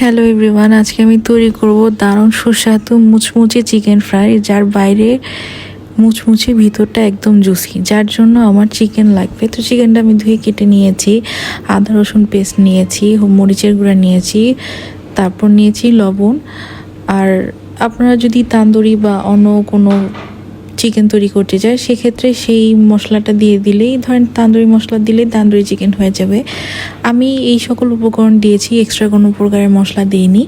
Hello everyone, আজকে আমি তৈরি করব দারুণ সুস্বাদু মুচমুচে চিকেন ফ্রাই, যার বাইরে মুচমুচে ভিতরটা একদম জুসি, যার জন্য আমার চিকেন লাগবে। তো চিকেনটা আমি ধুয়ে কেটে নিয়েছি, আদা রসুন পেস্ট নিয়েছি, মরিচের গুঁড়া নিয়েছি, তারপর নিয়েছি লবণ। আর আপনারা যদি তান্দুরি বা অন্য কোনো চিকেন তৈরি করতে চায় সেক্ষেত্রে সেই মশলাটা দিয়ে দিলেই, ধরেন তান্দুরি মশলা দিলেই তান্দুরি চিকেন হয়ে যাবে। আমি এই সকল উপকরণ দিয়েছি, এক্সট্রা কোনো প্রকারের মশলা দিইনি।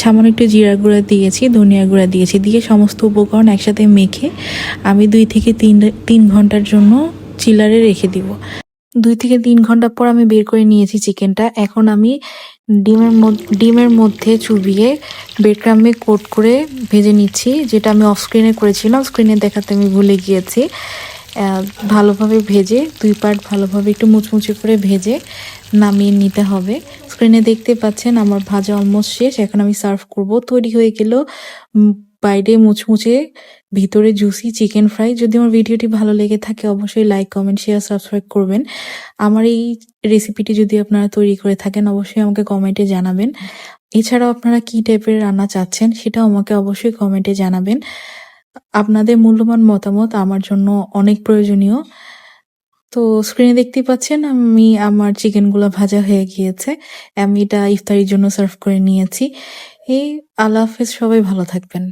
সামান্য একটু জিরা গুঁড়া দিয়েছি, ধনিয়া গুঁড়া দিয়েছি, দিয়ে সমস্ত উপকরণ একসাথে মেখে আমি 2 থেকে 3 ঘন্টার জন্য চিলারে রেখে দিব। 2 থেকে 3 ঘন্টা পর আমি বের করে নিয়েছি চিকেনটা। এখন আমি ডিমের মধ্যে চুবিয়ে ব্রেড ক্রাম্বে কোট করে ভেজে নিচ্ছি, যেটা আমি অফ স্ক্রিনে করেছিলাম, স্ক্রিনে দেখাতে আমি ভুলে গিয়েছি। ভালোভাবে ভেজে 2 পার্ট ভালোভাবে একটু মুচমুচে করে ভেজে নামিয়ে নিতে হবে। স্ক্রিনে দেখতে পাচ্ছেন আমার ভাজা অলমোস্ট শেষ। এখন আমি সার্ভ করব। তৈরি হয়ে গেল বাইরে মুচমুচে ভিতরে জুসি চিকেন ফ্রাই। যদি আমার ভিডিওটি ভালো লেগে থাকে অবশ্যই লাইক, কমেন্ট, শেয়ার, সাবস্ক্রাইব করবেন। আমার এই রেসিপিটি যদি আপনারা তৈরি করে থাকেন অবশ্যই আমাকে কমেন্টে জানাবেন। এছাড়াও আপনারা কি টাইপের রান্না চাচ্ছেন সেটাও আমাকে অবশ্যই কমেন্টে জানাবেন। আপনাদের মূল্যবান মতামত আমার জন্য অনেক প্রয়োজনীয়। তো স্ক্রিনে দেখতেই পাচ্ছেন আমার চিকেনগুলো ভাজা হয়ে গিয়েছে। আমি এটা ইফতারির জন্য সার্ভ করে নিয়েছি। আল্লাহ হাফেজ, সবাই ভালো থাকবেন।